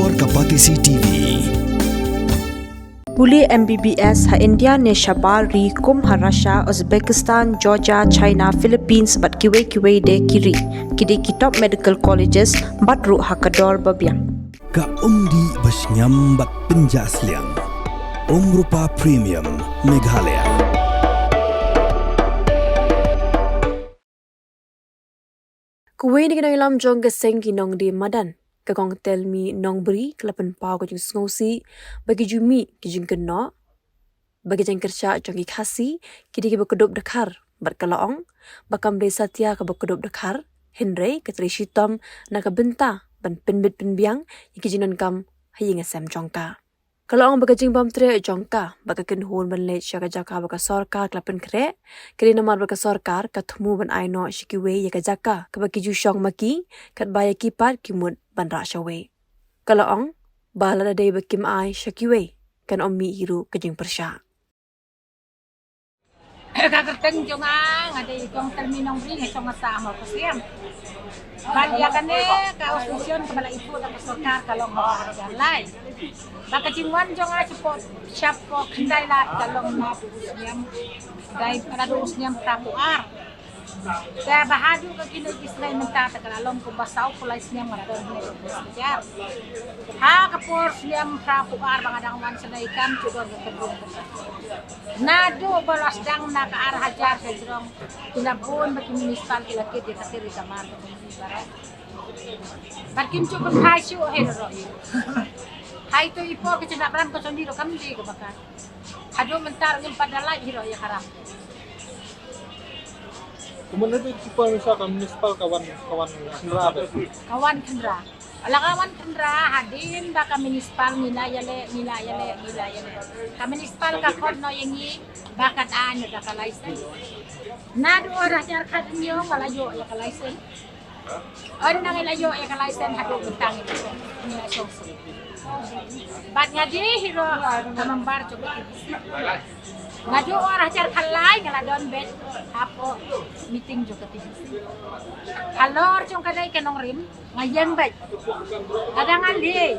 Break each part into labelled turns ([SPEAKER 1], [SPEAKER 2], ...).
[SPEAKER 1] Suar Kapatisi TV.
[SPEAKER 2] Puli MBBS ha India ne Shabar ri Maharashtra, Uzbekistan, Georgia, China, Philippines bat kiwe de kiri. Kidi kitop medical colleges bat ru hakador babiang.
[SPEAKER 1] Ka umdi basnyam bat penjasliang. Rupa Premium Meghalaya.
[SPEAKER 2] Kuwe ni kinailam jong geseng kinong di Madan. Kakong tel mi nong beri kelapan pau kajung sengosi bagi jumi kijing kena bagi jeng kerja jong ikasi kidi ki bekedop dekar berkalaong bakam desa tia ka bekedop dekar Henry ketri shitom na ka benta ban penbit penbiang ikijinan kam haying asam jongka kalaong bagi jeng bam tre jongka bagi kenhun ban le syaga jaka baka sorkar kelapan kre kidi namar baka sorkar katmu ban aino shikiwe ya ka jaka ka bagi jusyong maki kat baya kipat kimut ban rasyawe. Kalaong, bahala na day bakim ay syakiwe, kan omi hiru kajing persya.
[SPEAKER 3] Kagerteng jongang, ada jong terminong bring, jong sama kesiam. Balia kane ka oposisyon kembali itu dapat sokar kalau mau ada lain. Baka jingwan jonga support siapo kendai la kalau mau siam dai pada siam tapuar. Saya bahadu ke kini kisah minta terkalong ke basau pulai siam ada sejar. Ha kapur siam tapuar bangadang wan sedaikan cudon ke kedung. Nado balas dang nak ke arah hajar sejrong tinabun bagi municipal kilakit di kasiri kamar barat. Barkin cukup hasil hero. Hai tu ipo kecina peran ko sondiro kami di kebakan. Hado mentar yang pada lai hero ya karam.
[SPEAKER 4] Kemudian itu tipe misalkan municipal kawan kendra ada.
[SPEAKER 3] Kawan kendra. Ala kawan kendra hadin baka municipal nilayale. Ka municipal ka kod no yengi bakat anu ka license. Nadu ora jar kadnyo kalayo ya ka license. On nang ilayo ya ka license hadu utang itu. Ni asong. Bat ngadi hiro kamambar coba. Ngadu orang jar kalai ngaladon bet apo meeting juga TV. Kalor cung kadai kenong rim ngayang bet. Kadang ali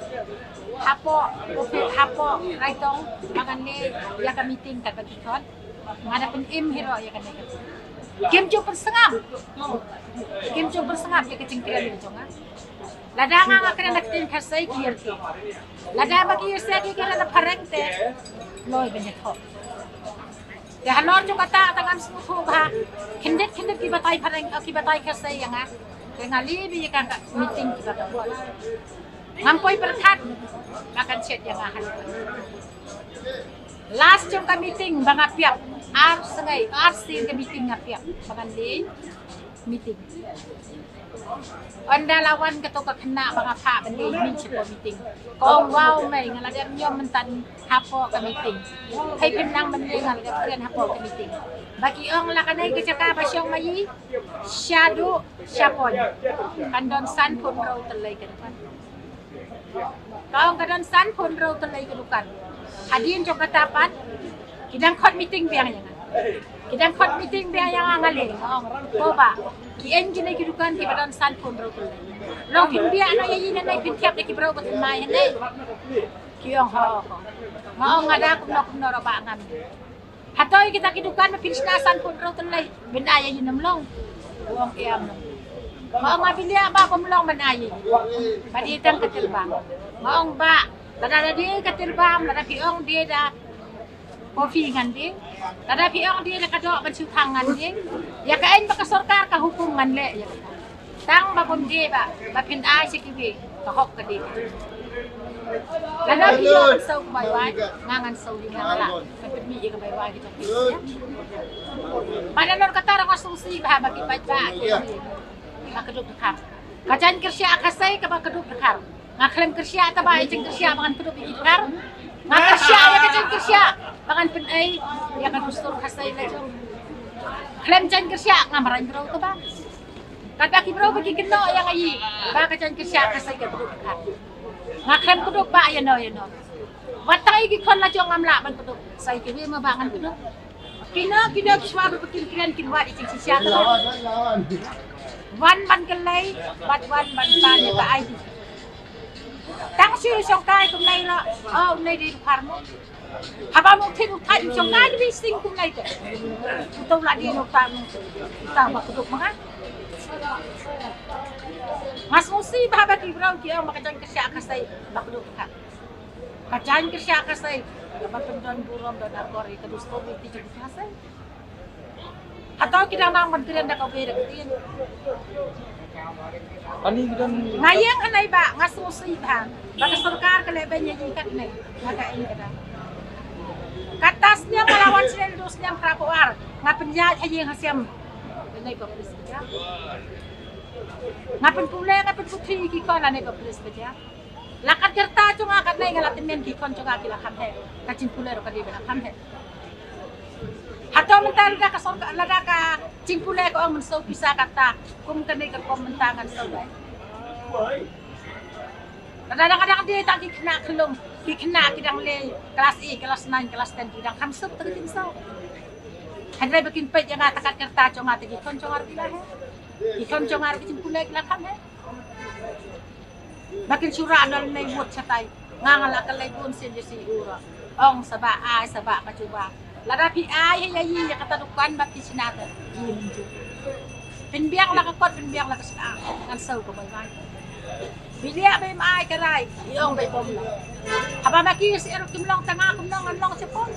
[SPEAKER 3] hapo raitong makan le ya ka meeting kat bagi kon. Ngadapin hiro ya kan. Kim cung persengam ya kecingkiran ni jonga. Lada nga kena naktin kasay kiyerti. Lada bagi yusagi kaya na parengte. Loy banyak ho. Ya halor jo kata tangan semua bah kindet ki batai pareng ki batai kasay yang ah ngali bi kan meeting kita buat ngampoi berkat makan chat yang ah last jo ka meeting bang apiap ar sengai ar sin ke meeting apiap bangan di meeting Anda lawan ketua kena bang apa beli meeting kong wow mai ngaladan nyom mentan hapo ke meeting hai penang beli ngaladan kalian hapo ke meeting bagi ong lakanai ke caka basyong mai syadu syapon kandon san pun rau telai ke depan kong kandon san pun rau telai ke depan hadin jong katapan kidang kot meeting biang yang kidang kot meeting biang yang ngale ong boba ki engine ki dukan ki badan san pun rau telai long pin biak na yayin na pin tiap ki brau bat mai hanai ki ong ho mau ngada kumno ro ba ngam hatoy kita ki dukan ma pilsna san pun rau telai ben aya yin namlong wong iam mau ngabilia ba kumlong man ayi badi tang keterbang mau ba tada dia keterbang tada ki ong dia da kopi ngan dia tada ki ong dia da kadok ban tangan dia ya kain baka sorkar ka hukuman le ya tang ba pun dia ba pin ai sikibi ka hok ka dia Lada dia sau baywai ngangan sau di ngala kapit mi ka baywai kita ya pada nor kata orang asumsi bah bagi baca makeduk dekar kajan kerja akasai ka makeduk dekar ngaklem kerja ta ba ejeng kerja makan keduk dekar ngakerja ya kajan kerja makan pen ai ya kan ustur kasai lajo klem jan kerja ngamaran bro to ba kata ki bro bagi keno yang ayi ba kajan kerja akasai ka keduk dekar ngaklem keduk ba ya no watay gi kon la jong amla ban keduk sai ki ma bangan keduk kina kiswa berpikiran kinwa di sisi siapa wan ban kelai bat wan ban pan ya ka ai Tang siu song kai kum nai la. Oh nai di farmo. Haba mo tin utai song kai di sing kum nai te. Utau la di no tam. Tam ba kuduk mga. Mas musi ba ki bro ki ang makajan kesya kasai bakuduk ka. Kajan kesya kasai. Dapat penjualan buram dan arkori kedus kopi ti kasai. Atau kita nang menterian dak obere ketin.
[SPEAKER 4] Ani gidan
[SPEAKER 3] Ngayang anay ba ngasusi ba. Baka sarkar ka lebe niya ikat na. Nagain ka na. Katas niya malawan sila dos niya krapuar. Nga penyat ay yung hasyam. Anay ba please ba? Nga penpule nga penputi kikon anay ba please ba? Lakat kerta cunga kat nay ngalatin men kikon cunga kila kamhe. Kacin pule ro kadi ba kamhe. Atau mentar dah ka sorga lada ka cingpule ko ang menso bisa kata kum kanay ka komentangan so dai. Kadang-kadang dia tak kena kelum, kena kidang le kelas E, kelas 9, kelas 10 kidang kamsep terkin so. Hadai bikin pet yang atakat kerta cong ati kon cong arti lah. Ikon cong arti cingpule kila kam he. Makin surah dal nay buat satai ngangala kalay bun sin si ura. Ong saba ai saba kacuba. Lada pi ay hay kata dukan bati sinata yinju pinbiang la kakot pinbiang la kasna ngan saw ko bay bilia bay mai karay iong bay bom la aba maki si ero kimlong tanga kumlong anlong sepon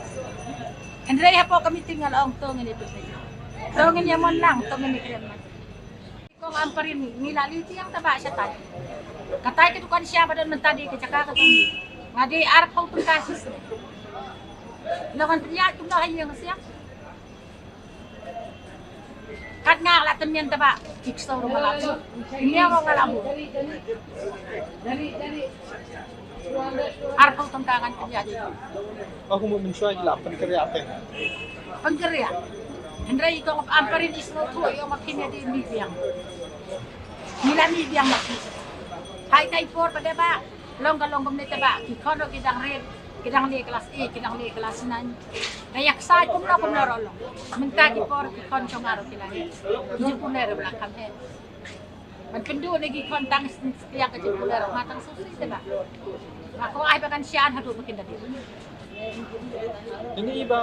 [SPEAKER 3] andre hapo kami tinggal ong tongin ito tongin yamon lang tongin ni krem kong amparin nilali tiyang taba siya tay katay kitukan siya badon mentadi kecaka katong ngadi arap ko kasis lawan priya kum na hayang siya kat nga la temyan taba kikso ro malabu niya mo malabu arpo tangkangan priya di
[SPEAKER 4] aku mau mencoba ilapan kerja apa?
[SPEAKER 3] pangkerya hendrai ko amparin isno to yo makinya di mibiang nila mibiang makki hai kai por pada ba long ni taba kikono kidang red kidang ni kelas E, kidang ni kelas 9. Nayak sa kumno rolo. Minta ki por ki kon chongaro kilahi. Ji punero belakang he. Man pendu lagi kon tang yang ke punero matang susi diba. Ako ay bakan siyan hadu makin dadi.
[SPEAKER 4] Ini iba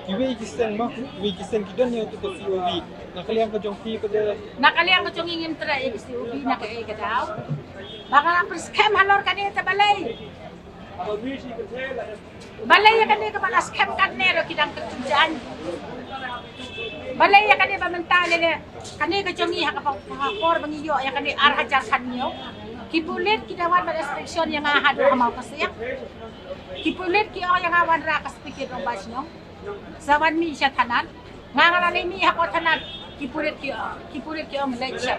[SPEAKER 4] iwe ikisen gidan yang itu si Ovi. Nakaliang ka jong pi pada
[SPEAKER 3] Nakaliang ko chongingim tra e si ubi na kay kadaw. Baka na preskem halor kanita balay. Balay ya kani ka malas kem kanero kidang kerjaan. Balay ya kani ba mentale le kani ka jongi ha ka por bangiyo ya kani ar hajar kanyo. Kipulit kidawan ba restriction yang ahado hamaw kasya. Kipulit ki o yang awan ra kas pikir ng basno. Sawan mi siya tanan. Ngangalani mi ha ko tanan. Kipulit ki ang le siya.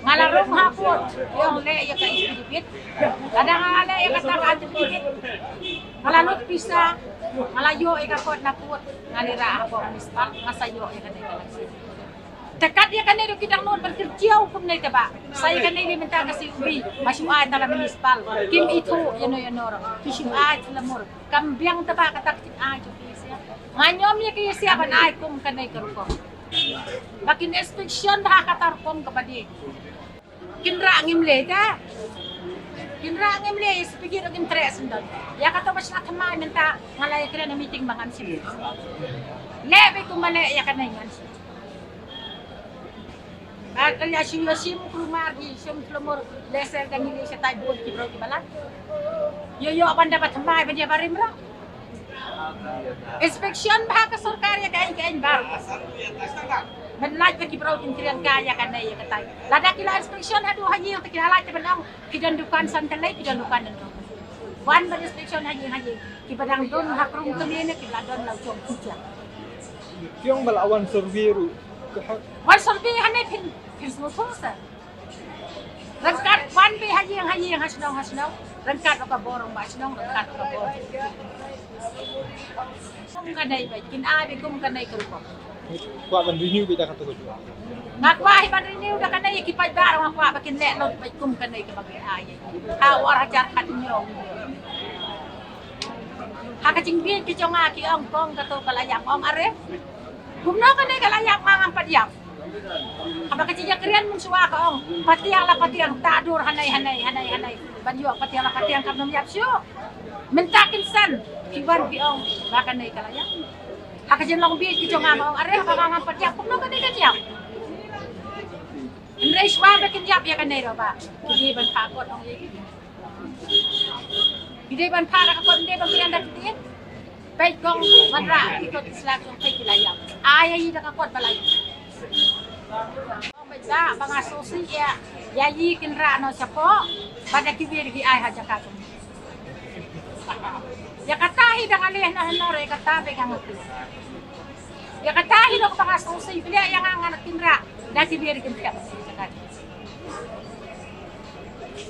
[SPEAKER 3] Ngalarong hapon yung le ya ka istibit. Kadang ngale ya ka ta istibit. Ngalalot pisa ngalayo ya ka kot na put ngalira ako municipal ngasayo ya ka dai. Dekat ya kanero kidang non berkerja hukum na ba. Saya kanili minta kasi ubi masyuay tala municipal. Kim itu yano kisuay lamor. Kambiang taba kataktik ay siya. Nganyom ya kaya siya ban ay kum kanay karuko. Bakin inspeksyon nakakatarpong kapadi. Kinra ngimle ta. Kinra ngimle isipigir og interes ndon. Ya kato mas nakamay minta ngalay kira na meeting mangan sila. Lebe kumale ya kanay ngan sila. Kaya siya sim krumar di sim plumur leser ganili siya tayo buod kibro kibalan. Yoyo apan dapat hamay pa niya barim ra. Inspeksyon ba ka sarkarya kain bar. Menlaj pa kibro kinkirian kaya kanay katay. Lada kila inspeksyon hadu haji yung takihalaj na banang kidandukan santalay kidandukan nito. Wan ba inspeksyon haji kibadang don hakrong kanina kibadon law chong kucha.
[SPEAKER 4] Kiyong malawan surveyru.
[SPEAKER 3] Wan survey hanay pin smotosa. Rangkat wan be haji yang hasnaw. Rangkat ka borong ba hasnaw rangkat ka borong. Kum kanay ba kinabi kum kanay karuko.
[SPEAKER 4] Kuat ban renew beda kata ko.
[SPEAKER 3] Ngakwahi ban renew da kanay kipay barang ngakwa bakin lelot ba kum kanay ka bagay ay. Awar hajar kanyo. Hakacing bin ki jonga ki ong kong kato kalayam ong are. Kumno kanay kalayam mangang padyam. Apa kecil kerian mensuwa ka ong patiang la patiang tadur hanay banyo patiang la patiang kam nom yap syo mentakin san kiban bi ong baka nay kalaya haka jen long bi ki jonga ma ong are haka ngam patiang pum no ka nay katiang Andres wa bakin yap ya kan nay ro ba ki ban pa kot ong ye Ide ban pa ka kot ide ban pian dak tin baik gong madra ikot slag ong kay kilaya ay da ka kot balay Baca bang asosi ya yayi kinra no siapa pada kibir di ai haja katum ya katahi dang alih na hanore kata begang ati ya katahi no bang asosi bila yang angan kinra da kibir kinra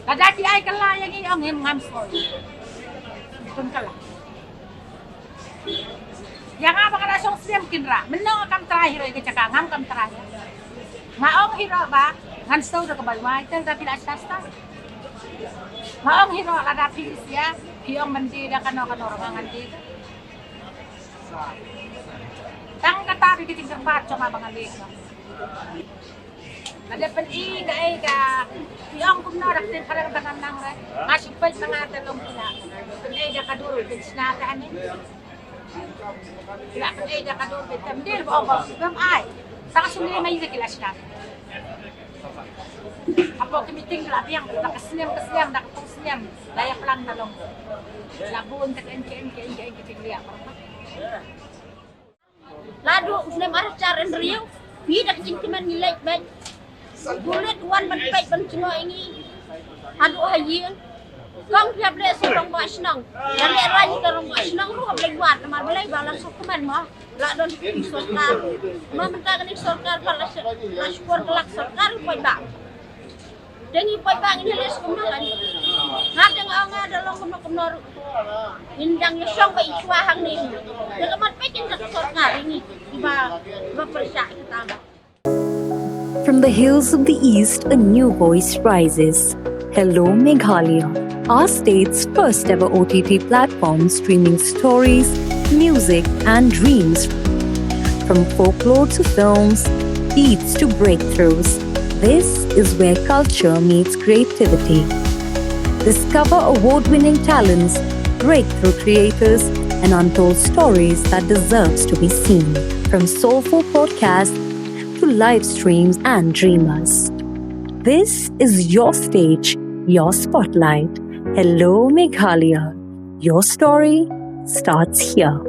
[SPEAKER 3] kada ki ai kala yang i ong ngam so tun kala yang apa kada song siam kinra menno kam terakhir ke cakang ngam kam terakhir Maong hiro ba ngan sto da kabalwai tel da pila sasta Maong hiro kada pilis ya hiong mandi da kano ngan di Tang kata bi kiting tempat cuma bangali Ada pen i ka hiong kumno da tin parang tangan nang re masipay mangata long pila pen i da kaduro din sinata ani Kila pen i da kaduro din tamdir ba ba gam ai Taka sumili may kilas na. Apo kimiting labi yang nakasniam nakapungsniam layak lang nalong. Labuon ka kenken kitiglia.
[SPEAKER 5] Lado usnem arcar en rio. Bidak jingtiman nilai baik. Bulet wan ban baik ban cino ingi. Adu hayin. Kong tiap le sorong ba senang. Yang le raj sorong ba senang ru ablay wat mal balay balang sokuman mo. La don sorkar. Mamenta kan sorkar pala syukur kelak sorkar poi bang. Dengi poi bang ini les kumakan. Ngadeng anga dalam kumno indang yosong ba iswahang ni. Dekamat pekin dak sorkar ini iba persa kita.
[SPEAKER 2] From the hills of the east, a new voice rises. Hello Meghalaya, our state's first ever OTT platform streaming stories, music and dreams. From folklore to films, beats to breakthroughs, this is where culture meets creativity. Discover award-winning talents, breakthrough creators, and untold stories that deserves to be seen. From soulful podcasts to live streams and dreamers. This is your stage, your spotlight. Hello Meghalaya. Your story starts here.